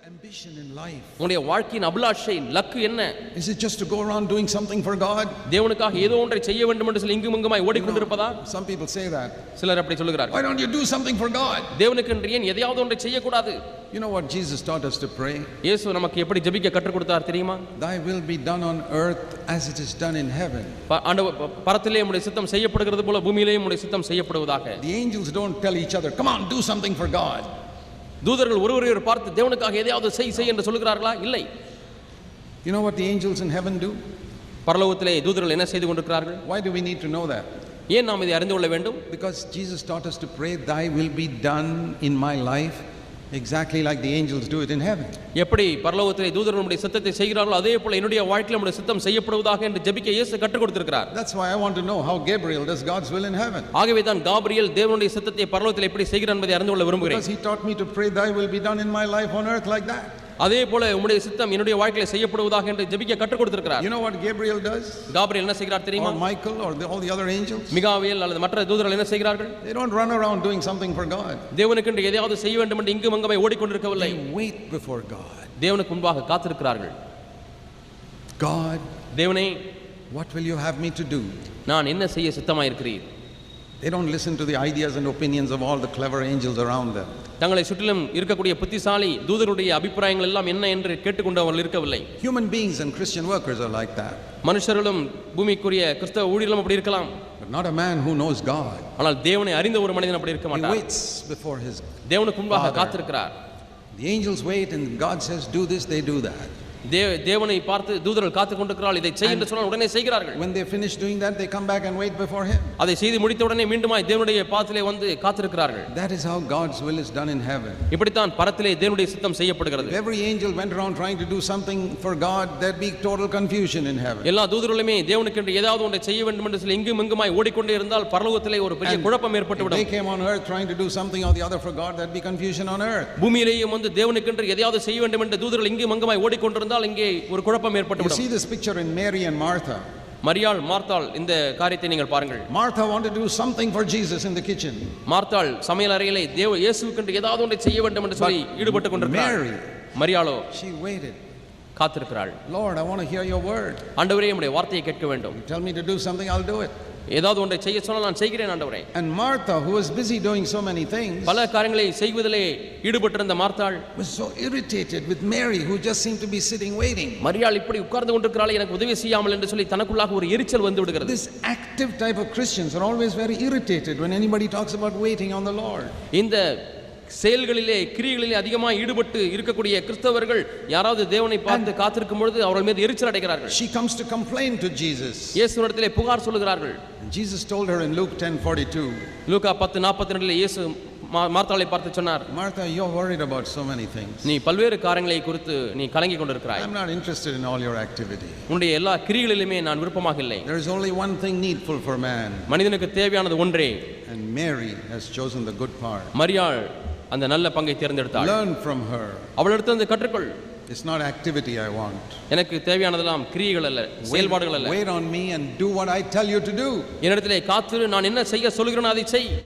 ambition in life? உங்களுடைய வாழ்க்கையின் அபிலாஷை luck என்ன? Is it just to go around doing something for God? தேவனுக்காக ஏதோ ஒன்றை செய்ய வேண்டும் என்று சொல்லி இங்குமங்குமாய் ஓடிக்கொண்டிருப்பதா? Some people say that. சிலர் அப்படி சொல்கிறார்கள். Why don't you do something for God? தேவனுக்கு ஏன் எதையாவது ஒன்றை செய்ய கூடாது? You know what Jesus taught us to pray? இயேசு நமக்கு எப்படி ஜெபிக்க கற்றுக் கொடுத்தார் தெரியுமா? Thy will be done on earth as it is done in heaven. பரத்திலே உம்முடைய சித்தம் செய்யப்படுகிறது போல பூமியிலேயும் உம்முடைய சித்தம் செய்யப்படுவதாக. The angels don't tell each other, come on, do something for God. தூதர்கள் ஒருவரையொருவர் பார்த்து தேவனுக்காக எதையாவது செய் என்று சொல்கிறார்களா? இல்லை. You know what the angels in heaven do? பரலோகத்திலே தூதர்கள் என்ன செய்து கொண்டிருக்கிறார்கள்? Why do we need to know that? ஏன் நாம் இதை அறிந்து கொள்ள வேண்டும்? Because Jesus taught us to pray, thy will be done in my life exactly like the angels do it in heaven. எப்படி பரலோகத்திலே தூதர்கள் நம்முடைய சித்தத்தை செய்கிறார்களோ அதே போல என்னுடைய வாழ்க்கையில நம்முடைய சித்தம் செய்யப்படுவதாக என்று ஜெபிக்க இயேசு கற்றுக் கொடுத்திருக்கிறார். That's why I want to know how Gabriel does God's will in heaven. ஆகவே தான் காபிரியேல் தேவனுடைய சித்தத்தை பரலோகத்திலே எப்படி செய்கிறார் என்பதை அறிந்து கொள்ள விரும்புகிறேன். Because he taught me to pray, thy will be done in my life on earth like that. அதே போல உம்முடைய சித்தம் என்னுடைய வாழ்க்கையில செய்யப்படுவதாக என்று ஜெபிக்க கற்றுக் கொடுத்திருக்கிறார். You know what Gabriel does? Gabriel என்ன செய்கிறார் தெரியுமா? Or Michael or all the other angels? மிகாவேல் அல்லது மற்ற தூதர்கள் என்ன செய்கிறார்கள்? They don't run around doing something for God. தேவனுக்கு என்று எதையாவது செய்ய வேண்டும் என்று இங்கும் அங்குமாய் ஓடிக்கொண்டிருக்கவில்லை. They wait before God. தேவனுக்கு முன்பாக காத்திருக்கிறார்கள். God, தேவனே, what will you have me to do? நான் என்ன செய்ய சித்தமாய் இருக்கிறீர்? They don't listen to the ideas and opinions of all the clever angels around them. தங்களை சுற்றிலும் இருக்கக்கூடிய புத்திசாலி தூதருடைய அபிப்பிராயங்கள் எல்லாம் என்ன என்று கேட்டுக்கொண்டவர்கள் இருக்கவில்லை. Human beings and Christian workers are like that. மனுஷர்களும் பூமிக்குரிய கிறிஸ்தவ ஊழியர்களும் அப்படி இருக்கலாம். But not a man who knows God. ஆனால் தேவனை அறிந்த ஒரு மனிதன் அப்படி இருக்க He மாட்டார். waits before his தேவனுக்கு முன்பாக காத்திருக்கிறார். The angels wait and God says do this, they do that. தேவனை பார்த்து தூதர்கள் காத்துக் கொண்டிருக்கிறார்கள், இதை செய் என்று சொன்னால் உடனே செய்கிறார்கள். When they finish doing that, they come back and wait before him. அதை செய்து முடித்த உடனே மீண்டுமாய் தேவனுடைய பாதத்திலே வந்து காத்திருக்கிறார்கள். That is how God's will is done in heaven. இப்படித்தான் பரத்திலே தேவனுடைய சித்தம் செய்யப்படுகிறது. If every angel went around trying to do something for God, there'd be total confusion in heaven. எல்லா தூதர்களுமே தேவனுக்கு என்று ஏதாவது ஒன்றை செய்ய வேண்டும் என்று சொல்லி இங்கும் இங்குமாய் ஓடிக்கொண்டே இருந்தால் பரலோகத்திலே ஒரு பெரிய குழப்பம் ஏற்பட்டுவிடும். They came on earth trying to do something or the other for God, there'd be confusion on earth. பூமியிலேயும் வந்து தேவனுக்கு என்று எதையாவது செய்ய வேண்டும் என்று தூதர்கள் இங்கும் அங்குமாய் ஓடிக்கொண்டிருந்தால் இங்கே ஒரு குழப்பம் ஏற்பட்டுவிடும். You see this picture in Mary and Martha. மரியாள் மார்த்தாள் இந்த காரியத்தை நீங்கள் பாருங்கள். Martha wanted to do something for Jesus in the kitchen. மார்த்தாள் சமையல் அறையிலே இயேசுவுக்கு ஏதாவது ஒன்றை செய்ய வேண்டும் என்று சொல்லி ஈடுபட்டு கொண்டிருக்கிறாள். மரியாளோ she waited. காத்திருக்கிறாள். Lord, I want to hear your word. ஆண்டவரே உம்முடைய வார்த்தையை கேட்க வேண்டும். Tell me to do something, I'll do it. ஏதாவது ஒன்றை செய்ய சொன்னால் நான் செய்கிறேன் ஆண்டவரே. And Martha, who was busy doing so many things, பல காரியங்களை செய்வதிலே ஈடுபட்டிருந்த மார்த்தாள் was so irritated with Mary, who just seemed to be sitting waiting. மரியாள் இப்படி உட்கார்ந்து கொண்டிருக்கிறாளே, எனக்கு உதவி செய்யாமல் என்று சொல்லி தனக்குள்ளாக ஒரு எரிச்சல் வந்து விடுகிறது. This active type of Christians are always very irritated when anybody talks about waiting on the Lord. இந்த செயல்களிலே கிரியைகளிலே அதிகமாக ஈடுபட்டு இருக்கக்கூடிய கிறிஸ்தவர்கள் யாராவது தேவனை பார்த்து காத்திருக்கும் பொழுது அவர்கள் மீது எரிச்சல் அடைகிறார்கள். She comes to complain to Jesus. இயேசுவிடத்திலே புகார் சொல்லுகிறார்கள். Jesus told her in Luke 10:42. லூக்கா 10:42 இயேசு மார்த்தாளை பார்த்து சொன்னார், Martha, you're worried about so many things. நீ பல்வேறு காரியங்களை குறித்து நீ கலங்கி கொண்டிருக்கிறாய். I'm not interested in all your activity. உன்னுடைய எல்லா கிரியைகளிலுமே நான் விருப்பமாக இல்லை. There is only one thing needful for man. மனிதனுக்கு தேவையானது ஒன்றே. And Mary has chosen the good part. மரியாள் அந்த நல்ல பங்கை தேர்ந்தெடுத்தாள். Learn from her. அவளிடத்திலிருந்து கற்றுக்கொள். It's not activity I want. எனக்கு தேவையானதெல்லாம் கிரியைகள் அல்ல, செயல்பாடுகள் அல்ல. Wait on me and do what I tell you to do. என்னிடத்திலே காத்திரு, நான் என்ன செய்ய சொல்கிறேனோ அதை செய்.